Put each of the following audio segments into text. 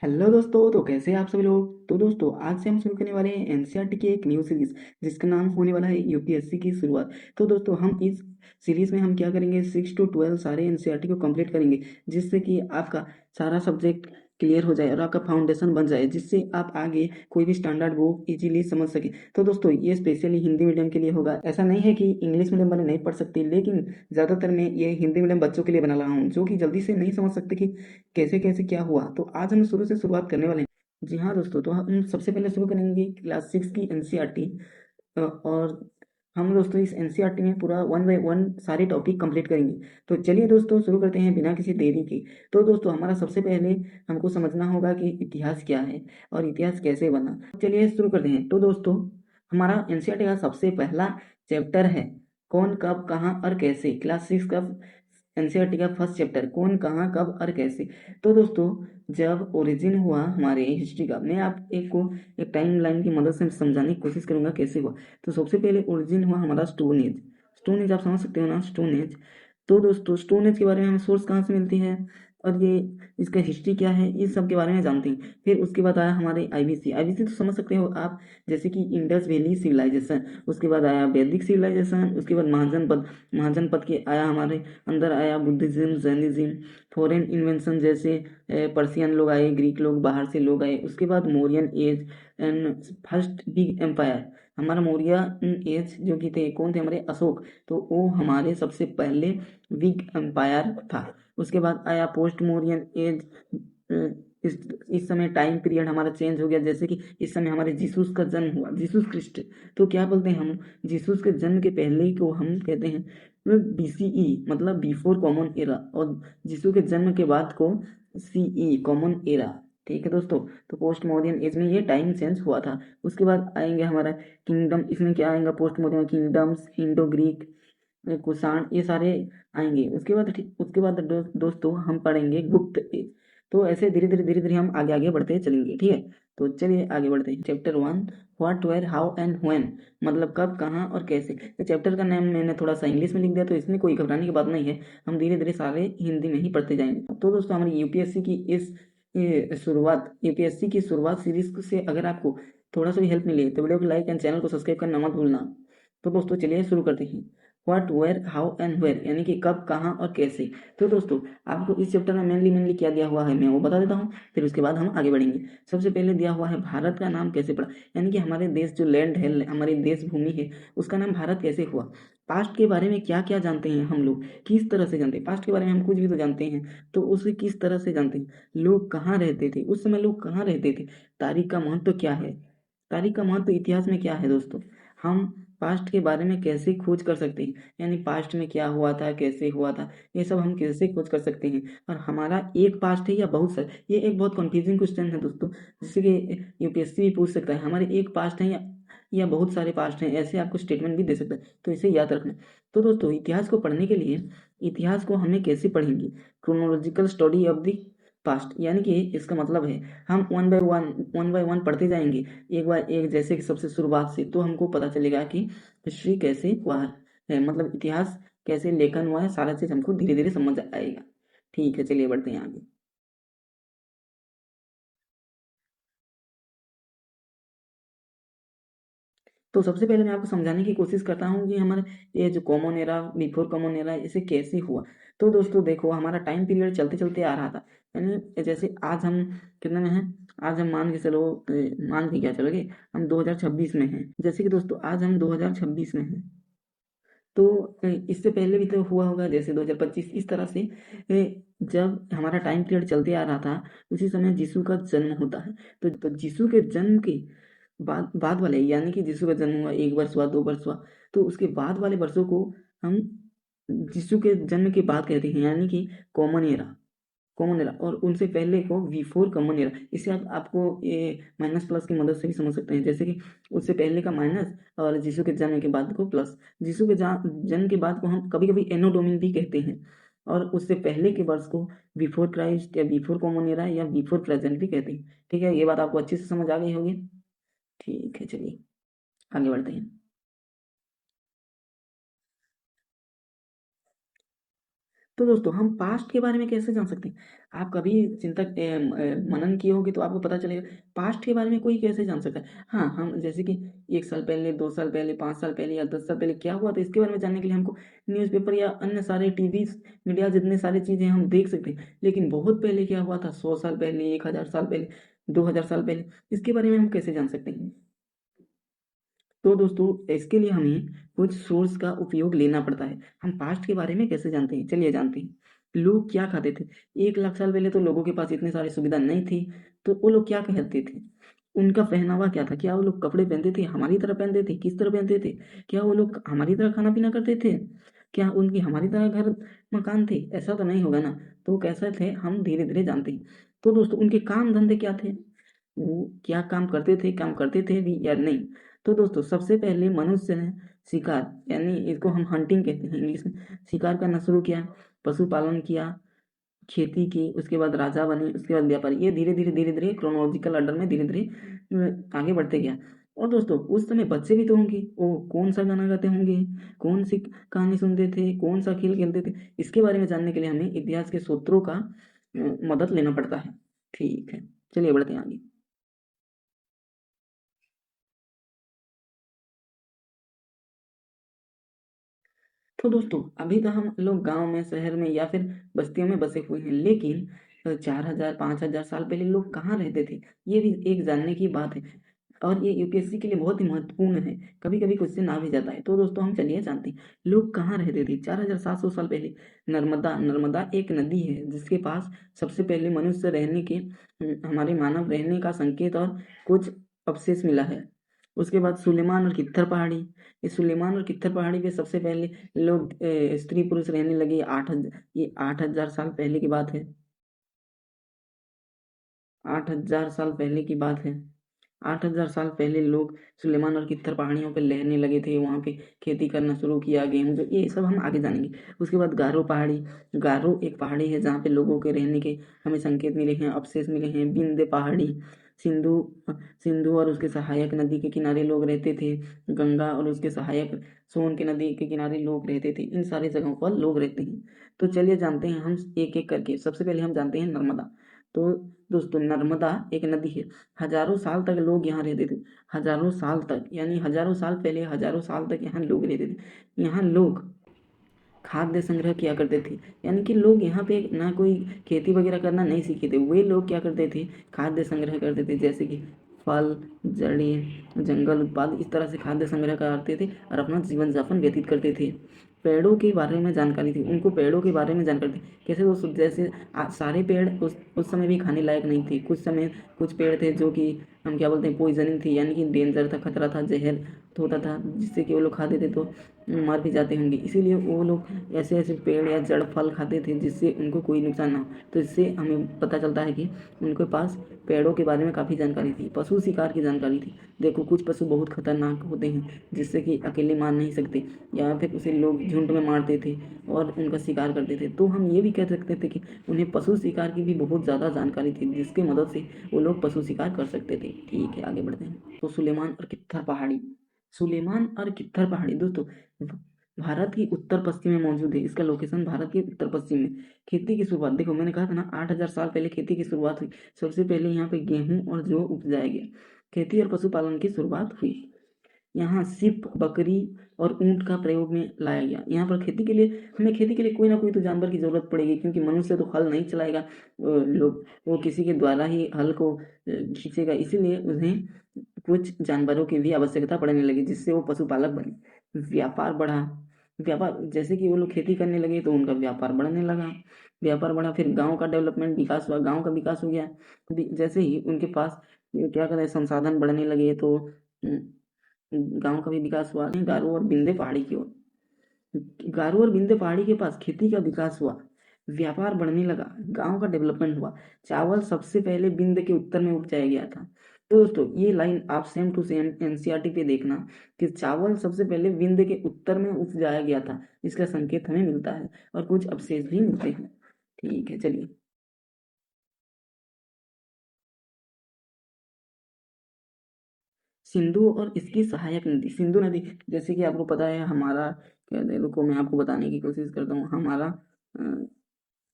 Hello दोस्तों, तो कैसे हैं आप सभी लोग। तो दोस्तों, आज से हम शुरू करने वाले हैं एनसीईआरटी की एक न्यू सीरीज जिसका नाम होने वाला है यूपीएससी की शुरुआत। तो दोस्तों, हम इस सीरीज में हम क्या करेंगे, 6 to 12 सारे एनसीईआरटी को कंप्लीट करेंगे, जिससे कि आपका सारा सब्जेक्ट क्लियर हो जाए और आपका फाउंडेशन बन जाए, जिससे आप आगे कोई भी स्टैंडर्ड बुक इजीली समझ सके। तो दोस्तों, ये स्पेशली हिंदी मीडियम के लिए होगा। ऐसा नहीं है कि इंग्लिश मीडियम वाले नहीं पढ़ सकते, लेकिन ज़्यादातर मैं ये हिंदी मीडियम बच्चों के लिए बना रहा हूँ, जो कि जल्दी से नहीं समझ सकते कि कैसे कैसे क्या हुआ। तो आज हम शुरू से शुरुआत करने वाले हैं। जी हाँ दोस्तों, तो हम सबसे पहले शुरू करेंगे क्लास 6 की एनसीईआरटी। और हम दोस्तों इस एनसीईआरटी में पूरा 1 by 1 सारे टॉपिक कंप्लीट करेंगे। तो चलिए दोस्तों, शुरू करते हैं बिना किसी देरी के। तो दोस्तों, हमारा सबसे पहले हमको समझना होगा कि इतिहास क्या है और इतिहास कैसे बना। चलिए शुरू करते हैं। तो दोस्तों, हमारा एनसीईआरटी का सबसे पहला चैप्टर है कौन कब कहाँ और कैसे। क्लास 6 का एनसीईआरटी का फर्स्ट चैप्टर, कौन कहाँ कब और कैसे। तो दोस्तों, जब ओरिजिन हुआ हमारे हिस्ट्री का, मैं आप एक को एक टाइम लाइन की मदद से समझाने की कोशिश करूंगा कैसे हुआ। तो सबसे पहले ओरिजिन हुआ हमारा स्टोन एज। स्टोन एज आप समझ सकते हो ना, स्टोन एज। तो दोस्तों, स्टोन एज के बारे में हमें सोर्स कहाँ से मिलती है और ये इसका हिस्ट्री क्या है, इस सब के बारे में जानते हैं। फिर उसके बाद आया हमारे आईबीसी। आईबीसी तो समझ सकते हो आप, जैसे कि इंडस वैली सिविलाइजेशन। उसके बाद आया वैदिक सिविलाइजेशन। उसके बाद महाजनपद। महाजनपद के आया हमारे अंदर आया बुद्धिज्म, जैनिज्म। फॉरेन इन्वेंशन, जैसे पर्सियन लोग आए, ग्रीक लोग, बाहर से लोग आए। उसके बाद Mauryan age and first big empire. हमारा मौर्य एज जो कि थे, कौन थे, हमारे अशोक। तो वो हमारे सबसे पहले बिग एम्पायर था। उसके बाद आया पोस्ट मौर्यन एज। इस इस समय टाइम पीरियड हमारा चेंज हो गया, जैसे कि इस समय हमारे जीसस का जन्म हुआ, जीसस क्रिस्ट। तो क्या बोलते हैं हम, जीसस के जन्म के पहले को हम कहते हैं बीसीई, मतलब बिफोर कॉमन एरा। और जीसू के जन्म के बाद को सीई, कॉमन एरा। ठीक है दोस्तों। तो पोस्ट मॉडर्न एज में ये टाइम चेंज हुआ था। उसके बाद आएंगे हमारा किंगडम। इसमें क्या आएगा, post modern kingdoms, Indo Greek, Kushan, ये सारे आएंगे। उसके बाद उसके बाद दोस्तों हम पढ़ेंगे गुप्त एज। तो ऐसे धीरे धीरे हम आगे आगे बढ़ते चलेंगे, ठीक है। तो चलिए आगे बढ़ते हैं। Chapter 1, what where how and when, मतलब कब कहाँ और कैसे। तो चैप्टर का नाम मैंने थोड़ा सा इंग्लिश में लिख दिया, तो इसमें कोई घबराने की बात नहीं है, हम धीरे धीरे सारे हिंदी में ही पढ़ते जाएंगे। तो दोस्तों, हमारी यूपीएससी की इस शुरुआत, यूपीएससी की शुरुआत सीरीज से अगर आपको थोड़ा सा भी हेल्प मिली तो वीडियो को लाइक एंड चैनल को सब्सक्राइब करना मत भूलना। तो दोस्तों, चलिए शुरू करते हैं। What where how and where, यानी कि कब कहाँ और कैसे। तो दोस्तों, आपको इस चैप्टर में मेनली क्या दिया हुआ है, मैं वो बता देता हूँ, फिर उसके बाद हम आगे बढ़ेंगे। सबसे पहले दिया हुआ है भारत का नाम कैसे पड़ा, यानी कि हमारे देश जो लैंड है, हमारी देश भूमि है, उसका नाम भारत कैसे हुआ। पास्ट के बारे में क्या क्या जानते हैं हम लोग, किस तरह से जानते हैं, पास्ट के बारे में हम कुछ भी तो जानते हैं, तो उसे किस तरह से जानते हैं। लोग कहाँ रहते थे उस समय, लोग कहाँ रहते थे, तारीख का महत्व क्या है, तारीख का महत्व इतिहास में क्या है दोस्तों। हम पास्ट के बारे में कैसे खोज कर सकते हैं, यानी पास्ट में क्या हुआ था, कैसे हुआ था, ये सब हम कैसे खोज कर सकते हैं। और हमारा एक पास्ट है या बहुत सारे, ये एक बहुत कंफ्यूजिंग क्वेश्चन है दोस्तों, जिससे कि यूपीएससी भी पूछ सकता है, हमारे एक पास्ट है या बहुत सारे पास्ट हैं, ऐसे आपको स्टेटमेंट भी दे सकता है, तो इसे याद रखना। तो दोस्तों, इतिहास को पढ़ने के लिए, इतिहास को हमें कैसे पढ़ेंगे, chronological study of the past, यानी कि इसका मतलब है हम 1 by 1 पढ़ते जाएंगे, एक बार एक, जैसे कि सबसे शुरुआत से, तो हमको पता चलेगा कि हिस्ट्री कैसे हुआ है, मतलब इतिहास कैसे लेखन हुआ है, सारा चीज हमको धीरे धीरे समझ आएगा। ठीक है, चलिए बढ़ते हैं आगे। तो सबसे पहले मैं आपको समझाने की कोशिश करता हूँ कि हमारे ये जो common era, before common era, इसे कैसे हुआ। तो दोस्तों देखो, हमारा टाइम पीरियड चलते चलते आ रहा था, यानी जैसे आज हम कितने में हैं, आज हम मान के चलो, मान के क्या चलोगे, हम 2026 में हैं। जैसे कि दोस्तों, आज हम 2026 में हैं। तो इससे पहले भी तो हुआ होगा, जैसे 2025, इस तरह से जब हमारा टाइम पीरियड चलते आ रहा था, उसी समय यीशु का जन्म होता है। तो यीशु के जन्म के बाद बाद वाले, यानी कि यीशु का जन्म हुआ, 1 वर्ष हुआ, 2 वर्ष हुआ, तो उसके बाद वाले वर्षों को हम यीशु के जन्म के बाद कहते हैं, यानी कि कॉमन एरा। कॉमन एरा, और उनसे पहले को बिफोर कॉमन एरा। इसे आपको ये माइनस प्लस की मदद से भी समझ सकते हैं, जैसे कि उससे पहले का माइनस और यीशु के जन्म के बाद को प्लस। यीशु के जन्म के बाद को हम कभी कभी एनो डोमिन भी कहते हैं, और उससे पहले के वर्ष को बिफोर क्राइस्ट या बिफोर कॉमन एरा या बिफोर प्रेजेंट भी कहते हैं। ठीक है, ये बात आपको अच्छे से समझ आ गई होगी। ठीक है, चलिए आगे बढ़ते हैं। तो दोस्तों हम पास्ट के बारे में कैसे जान सकते हैं? आप कभी चिंतक मनन किए होगे तो आपको पता चलेगा पास्ट के बारे में कोई कैसे जान सकता है। हाँ, हम जैसे कि 1 साल पहले, 2 साल पहले, 5 साल पहले या 10 साल पहले क्या हुआ था इसके बारे में जानने के लिए हमको न्यूज़पेपर या अन्य सारे टीवी मीडिया जितने सारी चीज़ें हम देख सकते हैं। लेकिन बहुत पहले क्या हुआ था, 100 साल पहले, 1000 साल पहले, 2000 साल पहले, इसके बारे में हम कैसे जान सकते हैं? तो दोस्तों इसके लिए हमें कुछ सोर्स का उपयोग लेना पड़ता है। हम पास्ट के बारे में कैसे जानते हैं? चलिए जानते हैं। लोग क्या खाते थे? 1 लाख साल पहले तो लोगों के पास इतनी सारी सुविधा नहीं थी, तो वो लोग क्या कहते थे? उनका पहनावा क्या था? क्या वो लोग कपड़े पहनते थे हमारी तरह पहनते थे? किस तरह पहनते थे? क्या वो लोग हमारी तरह खाना पीना करते थे? क्या उनकी हमारी तरह घर मकान थे? ऐसा तो नहीं होगा ना। तो वो कैसे थे हम धीरे धीरे जानते हैं। तो दोस्तों उनके काम धंधे क्या थे? वो क्या काम करते थे भी या नहीं? तो दोस्तों सबसे पहले मनुष्य ने शिकार, यानी इसको हम हंटिंग कहते हैं इंग्लिश में, शिकार करना शुरू किया, पशुपालन किया, खेती की, उसके बाद राजा बने, उसके बाद व्यापारी। ये धीरे धीरे क्रोनोलॉजिकल ऑर्डर में धीरे धीरे आगे बढ़ते गया। और दोस्तों उस समय बच्चे भी तो होंगे, वो कौन सा गाना गाते होंगे, कौन सी कहानी सुनते थे, कौन सा खेल खेलते थे, इसके बारे में जानने के लिए हमें इतिहास के सूत्रों का मदद लेना पड़ता है। ठीक है, चलिए बढ़ते हैं आगे। तो दोस्तों अभी तो हम लोग गांव में, शहर में या फिर बस्तियों में बसे हुए हैं, लेकिन 4000 5000 साल पहले लोग कहाँ रहते थे, ये भी एक जानने की बात है। और ये यूपीएससी के लिए बहुत ही महत्वपूर्ण है। कभी कभी क्वेश्चन आ भी जाता है। तो दोस्तों हम चलिए जानते हैं लोग कहाँ रहते थे 4700 साल पहले। नर्मदा एक नदी है जिसके पास सबसे पहले मनुष्य रहने के, हमारे मानव रहने का संकेत और कुछ अवशेष मिला है। उसके बाद सुलेमान और कित्थर पहाड़ी। इस सुलेमान और कित्थर पहाड़ी पे सबसे पहले लोग स्त्री पुरुष रहने लगे। 8,000 साल पहले की बात है। 8,000 साल पहले की बात है। 8,000 साल पहले लोग सुलेमान और कित्थर पहाड़ियों पर रहने लगे थे। वहाँ पे खेती करना शुरू किया, गेहूं जो, ये सब हम आगे जानेंगे। उसके बाद गारो पहाड़ी। गारो एक पहाड़ी है जहाँ पे लोगों के रहने के हमें संकेत मिले हैं, अवशेष मिले हैं। विंध्य पहाड़ी। सिंधु सिंधु और उसके सहायक नदी के किनारे लोग रहते थे। गंगा और उसके सहायक सोन के नदी के किनारे लोग रहते थे। इन सारी जगहों पर लोग रहते हैं। तो चलिए जानते हैं हम एक एक करके। सबसे पहले हम जानते हैं नर्मदा। तो दोस्तों नर्मदा एक नदी है। हजारों साल तक लोग यहाँ रहते थे। हजारों साल तक, यानी हजारों साल पहले, हजारों साल तक यहाँ लोग रहते थे। यहाँ लोग खाद्य संग्रह किया करते थे। यानी कि लोग यहाँ पे ना कोई खेती वगैरह करना नहीं सीखे थे। वे लोग क्या करते थे, खाद्य संग्रह करते थे, जैसे कि फल, जड़ी, जंगल उत्पाद, इस तरह से खाद्य संग्रह करते थे और अपना जीवन यापन व्यतीत करते थे। पेड़ों के बारे में जानकारी थी उनको, पेड़ों के बारे में जानकारी थी। कैसे दोस्तों, जैसे सारे पेड़ उस समय भी खाने लायक नहीं थे। कुछ समय कुछ पेड़ थे जो कि हम क्या बोलते हैं, पॉइजनिंग थी, यानी कि डेंजर था, खतरा था, जहर होता था, जिससे कि वो लोग खाते थे तो मर भी जाते होंगे। इसीलिए वो लोग ऐसे ऐसे पेड़ या जड़ फल खाते थे जिससे उनको कोई नुकसान ना हो। तो इससे हमें पता चलता है कि उनके पास पेड़ों के बारे में काफ़ी जानकारी थी। पशु शिकार की जानकारी थी। देखो कुछ पशु बहुत खतरनाक होते हैं जिससे कि अकेले मार नहीं सकते, या फिर उसे लोग झुंड में मारते थे और उनका शिकार करते थे। तो हम ये भी कह सकते थे कि उन्हें पशु शिकार की भी बहुत ज़्यादा जानकारी थी, जिसकी मदद से वो लोग पशु शिकार कर सकते थे। ठीक है, आगे बढ़ते हैं। तो सुलेमान और कित्थर पहाड़ी। सुलेमान और कित्थर पहाड़ी दोस्तों भारत की उत्तर पश्चिम में मौजूद है। इसका लोकेशन भारत के उत्तर पश्चिम में। खेती की शुरुआत, देखो मैंने कहा था ना 8,000 साल पहले खेती की शुरुआत हुई। सबसे पहले यहाँ पे गेहूं और जौ उपजाया गया। खेती और पशुपालन की शुरुआत हुई। यहाँ सिप, बकरी और ऊंट का प्रयोग में लाया गया। यहाँ पर खेती के लिए, हमें खेती के लिए कोई ना कोई तो जानवर की जरूरत पड़ेगी, क्योंकि मनुष्य तो हल नहीं चलाएगा। लोग वो किसी के द्वारा ही हल को खींचेगा। इसीलिए उन्हें कुछ जानवरों की भी आवश्यकता पड़ने लगी, जिससे वो पशुपालक बने। व्यापार बढ़ा। व्यापार, जैसे कि वो लोग खेती करने लगे तो उनका व्यापार बढ़ने लगा। व्यापार बढ़ा, फिर गांव का डेवलपमेंट, विकास हुआ, गांव का विकास हो गया। जैसे ही उनके पास क्या कहते हैं संसाधन बढ़ने लगे तो गांव का भी विकास हुआ। गारो और बिंदे पहाड़ी की ओर, गारो और बिंदे पहाड़ी के पास खेती का विकास हुआ, व्यापार बढ़ने लगा, गांव का डेवलपमेंट हुआ। चावल सबसे पहले बिंद के उत्तर में उपजाया गया था। तो दोस्तों ये लाइन आप सेम टू सेम एनसीईआरटी पे देखना कि चावल सबसे पहले विंध्य के उत्तर में उपजाया गया था। इसका संकेत हमें मिलता है और कुछ अवशेष भी मिलते हैं। ठीक है, चलिए। सिंधु और इसकी सहायक नदी। सिंधु नदी, जैसे कि आपको पता है हमारा, क्या रुको मैं आपको बताने की कोशिश करता हूँ। हमारा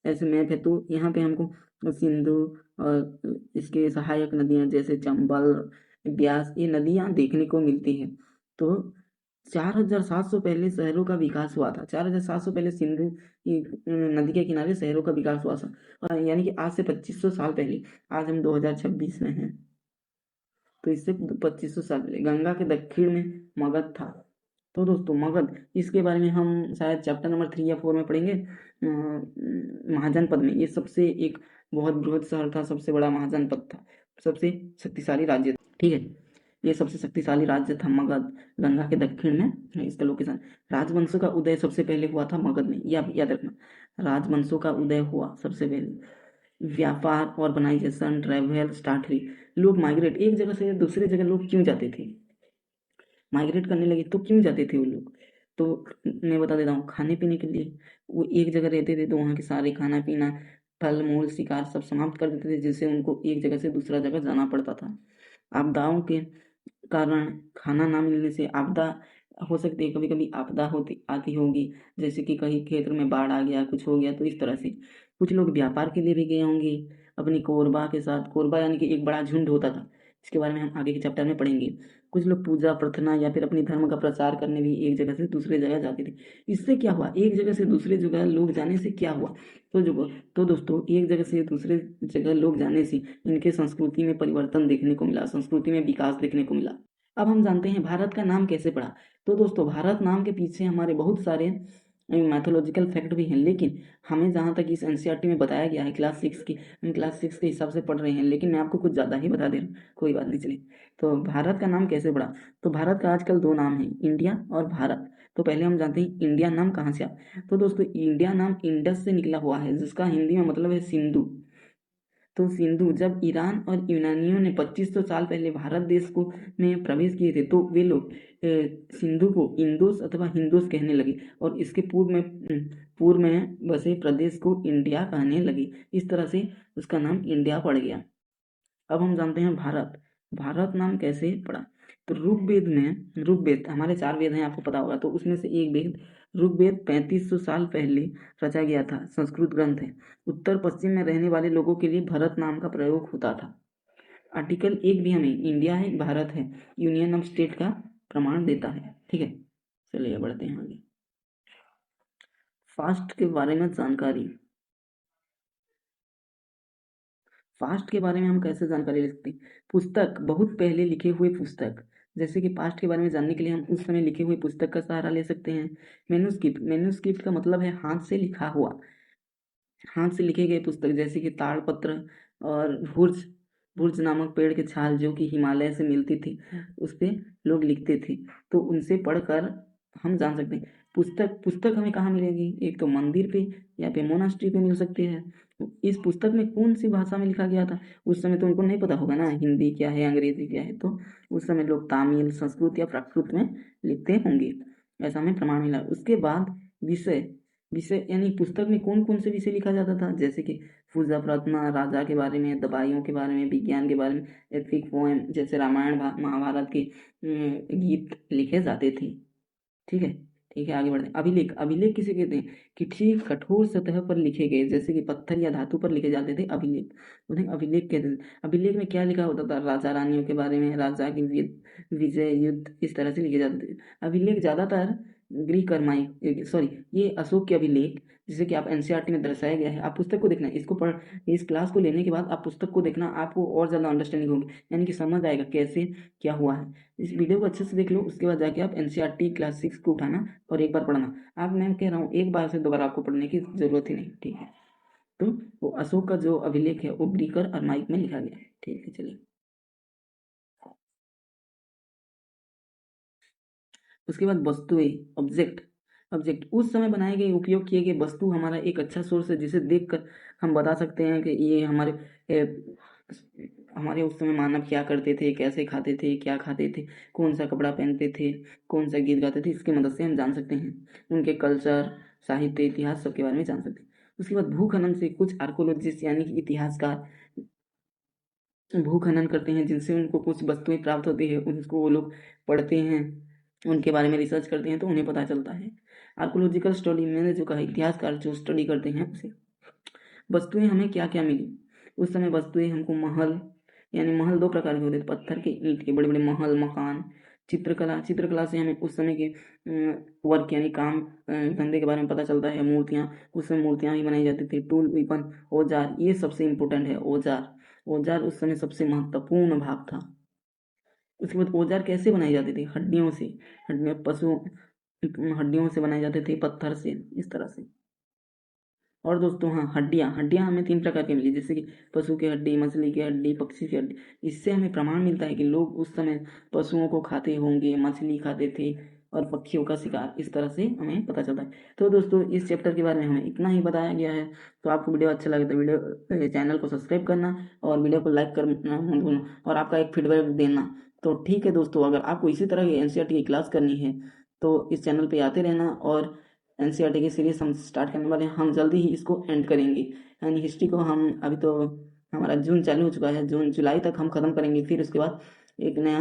ऐसे मैप है। तो यहाँ पे हमको सिंधु और इसके सहायक नदियाँ जैसे चंबल, ब्यास, ये नदियाँ देखने को मिलती है। तो 4700 पहले शहरों का विकास हुआ था। 4700 पहले सिंधु की नदी के किनारे शहरों का विकास हुआ था, और यानी कि आज से 2500 साल पहले। आज हम 2026 में हैं, तो इससे 2500 साल पहले गंगा के दक्षिण में मगध था। तो दोस्तों मगध, इसके बारे में हम शायद चैप्टर नंबर 3 या 4 में पढ़ेंगे। महाजनपद में ये सबसे एक बहुत बृहद शहर था, सबसे बड़ा महाजनपद था, सबसे शक्तिशाली राज्य था। ठीक है, ये सबसे शक्तिशाली राज्य था मगध, गंगा के दक्षिण में है इसका लोकेशन। राजवंशों का उदय सबसे पहले हुआ था मगध में, याद रखना, राजवंशों का उदय हुआ सबसे पहले। व्यापार, ऑर्गेनाइजेशन, ट्रैवल स्टार्ट हुई। लोग माइग्रेट, एक जगह से दूसरे जगह लोग क्यों जाते थे, माइग्रेट करने लगे तो क्यों जाते थे वो लोग, तो मैं बता देता हूँ, खाने पीने के लिए। वो एक जगह रहते थे तो वहाँ के सारे खाना पीना, फल मूल शिकार सब समाप्त कर देते थे, जिससे उनको एक जगह से दूसरा जगह जाना पड़ता था। आपदाओं के कारण, खाना ना मिलने से आपदा हो सकती है, कभी कभी आपदा होती आती होगी, जैसे कि कहीं क्षेत्र में बाढ़ आ गया, कुछ हो गया, तो इस तरह से। कुछ लोग व्यापार के लिए भी गए होंगे अपनी कोरबा के साथ। कोरबा यानी कि एक बड़ा झुंड होता था, इसके बारे में हम आगे के चैप्टर में पढ़ेंगे। कुछ लोग पूजा प्रार्थना या फिर अपनी धर्म का प्रचार करने भी एक जगह से दूसरे जगह जाते थे। इससे क्या हुआ, एक जगह से दूसरे जगह लोग जाने से क्या हुआ, तो दोस्तों एक जगह से दूसरे जगह लोग जाने से इनके संस्कृति में परिवर्तन देखने को मिला, संस्कृति में विकास देखने को मिला। अब हम जानते हैं भारत का नाम कैसे पड़ा। तो दोस्तों भारत नाम के पीछे हमारे बहुत सारे मैथोलॉजिकल फैक्ट भी हैं, लेकिन हमें जहाँ तक इस एनसीईआरटी में बताया गया है क्लास 6 की, हम क्लास 6 के हिसाब से पढ़ रहे हैं, लेकिन मैं आपको कुछ ज़्यादा ही बता दे रहा हूँ, कोई बात नहीं, चलिए। तो भारत का नाम कैसे पड़ा, तो भारत का आजकल 2 नाम हैं, इंडिया और भारत। तो पहले हम जानते हैं इंडिया नाम कहाँ से आया। तो दोस्तों इंडिया नाम इंडस से निकला हुआ है, जिसका हिंदी में मतलब है सिंधु। तो सिंधु, जब ईरान और यूनानियों ने 2500 साल पहले भारत देश को में प्रवेश किए थे, तो वे लोग सिंधु को इंदोस अथवा हिंदोस कहने लगे, और इसके पूर्व में बसे प्रदेश को इंडिया कहने लगे। इस तरह से उसका नाम इंडिया पड़ गया। अब हम जानते हैं भारत, भारत नाम कैसे पड़ा। तो ऋग्वेद, हमारे 4 वेद हैं आपको पता होगा, तो उसमें से एक वेद ऋग्वेद 3500 साल पहले रचा गया था, संस्कृत ग्रंथ है। उत्तर पश्चिम में रहने वाले लोगों के लिए भरत नाम का प्रयोग होता था। आर्टिकल 1 भी हमें इंडिया है, भारत है, यूनियन ऑफ स्टेट का प्रमाण देता है। ठीक है, चलिए बढ़ते हैं आगे। फास्ट के बारे में जानकारी, पास्ट के बारे में हम कैसे जानकारी ले सकते हैं, पुस्तक, बहुत पहले लिखे हुए पुस्तक, जैसे कि पास्ट के बारे में जानने के लिए हम उस समय लिखे हुए पुस्तक का सहारा ले सकते हैं। मैन्युस्क्रिप्ट का मतलब है हाथ से लिखा हुआ, हाथ से लिखे गए पुस्तक, जैसे कि ताड़पत्र और भुर्ज, भुर्ज नामक पेड़ के छाल जो कि हिमालय से मिलती थी, उस पे लोग लिखते थे, तो उनसे पढ़कर हम जान सकते हैं। पुस्तक हमें कहाँ मिलेगी, एक तो मंदिर पे या फिर मोनास्ट्री पे मिल सकती है। इस पुस्तक में कौन सी भाषा में लिखा गया था, उस समय तो उनको नहीं पता होगा ना, हिंदी क्या है अंग्रेजी क्या है, तो उस समय लोग तमिल, संस्कृत या प्राकृत में लिखते होंगे, ऐसा हमें प्रमाण मिला। उसके बाद विषय, विषय यानी पुस्तक में कौन कौन से विषय लिखा जाता था, जैसे कि पूजा प्रार्थना, राजा के बारे में, दवाइयों के बारे में, विज्ञान के बारे में, एपिक पोएम जैसे रामायण महाभारत के गीत लिखे जाते थे। ठीक है, ठीक है, आगे बढ़ते हैं। अभिलेख, अभिलेख किसे कहते हैं, कि ठीक कठोर सतह पर लिखे गए, जैसे कि पत्थर या धातु पर लिखे जाते थे अभिलेख, उन्हें अभिलेख कहते थे। अभिलेख में क्या लिखा होता था, राजा रानियों के बारे में, राजा की विजय, युद्ध, इस तरह से लिखे जाते थे। अभिलेख ज्यादातर ग्रीक और माइक, सॉरी, ये अशोक के अभिलेख, जिसे कि आप एनसीईआरटी में दर्शाया गया है। आप पुस्तक को देखना, इसको पढ़, इस क्लास को लेने के बाद आप पुस्तक को देखना, आपको और ज़्यादा अंडरस्टैंडिंग होगी, यानी कि समझ आएगा कैसे क्या हुआ है। इस वीडियो को अच्छे से देख लो, उसके बाद जाके आप एनसीईआरटी क्लास 6 को उठाना और एक बार पढ़ना। आप, मैं कह रहा हूँ, एक बार से दोबारा आपको पढ़ने की जरूरत ही नहीं। ठीक है, तो वो अशोक का जो अभिलेख है वो ग्रीक और माइक में लिखा गया है। ठीक है, चलिए। उसके बाद वस्तुएं, ऑब्जेक्ट, ऑब्जेक्ट उस समय बनाए गए, उपयोग किए गए वस्तु हमारा एक अच्छा सोर्स है, जिसे देखकर हम बता सकते हैं कि ये हमारे उस समय मानव क्या करते थे, कैसे खाते थे, क्या खाते थे, कौन सा कपड़ा पहनते थे, कौन सा गीत गाते थे, इसकी मदद से हम जान सकते हैं। उनके कल्चर, साहित्य, इतिहास सबके बारे में जान सकते हैं। उसके बाद भूखनन से कुछ आर्कोलॉजिस्ट यानी कि इतिहासकार भूखनन करते हैं, जिनसे उनको कुछ वस्तुएं प्राप्त होती है, उनको वो लोग पढ़ते हैं, उनके बारे में रिसर्च करते हैं, तो उन्हें पता चलता है। आर्कोलॉजिकल स्टडी मैंने जो कहा, इतिहासकार जो स्टडी करते हैं उसे। वस्तुएं हमें क्या क्या मिली उस समय? वस्तुएं हमको महल, यानी महल दो प्रकार के होते थे, पत्थर के, ईंट के, बड़े बड़े महल, मकान। चित्रकला से हमें उस समय के वर्क यानी काम धंधे के बारे में पता चलता है। मूर्तियाँ, उस समय मूर्तियाँ ही बनाई जाती थी। टूल, वेपन, औजार, ये सबसे इम्पोर्टेंट है। औजार उस समय सबसे महत्वपूर्ण भाग था। उसके बाद औजार कैसे बनाए जाते थे? हड्डियों से, हड्डियों से बनाए जाते थे, पत्थर से, इस तरह से। और दोस्तों हाँ, हड्डियाँ हमें 3 प्रकार की मिली, जैसे कि पशु की हड्डी, मछली की हड्डी, पक्षी की हड्डी। इससे हमें प्रमाण मिलता है कि लोग उस समय पशुओं को खाते होंगे, मछली खाते थे और पक्षियों का शिकार, इस तरह से हमें पता चलता है। तो दोस्तों इस चैप्टर के बारे में हमें इतना ही बताया गया है। तो आपको वीडियो अच्छा लगे तो वीडियो चैनल को सब्सक्राइब करना और वीडियो को लाइक करना मत भूलना, और आपका एक फीडबैक देना। तो ठीक है दोस्तों, अगर आपको इसी तरह की एनसीईआरटी की क्लास करनी है तो इस चैनल पे आते रहना। और एनसीईआरटी की सीरीज हम स्टार्ट करने वाले हैं, हम जल्दी ही इसको एंड करेंगे। यानी हिस्ट्री को हम अभी तो हमारा जून चालू हो चुका है, जून जुलाई तक हम ख़त्म करेंगे, फिर उसके बाद एक नया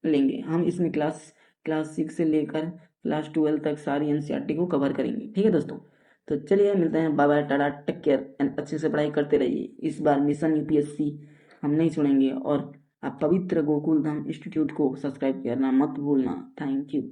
लेंगे। हम इसमें क्लास 6 से लेकर क्लास 12 तक सारी एनसीईआरटी को कवर करेंगे। ठीक है दोस्तों, तो चलिए मिलते हैं, bye bye, tata, take care and अच्छे से पढ़ाई करते रहिए। इस बार मिशन यूपीएससी हम नहीं छोड़ेंगे, और आप पवित्र गोकुल धाम इंस्टीट्यूट को सब्सक्राइब करना मत भूलना। Thank you.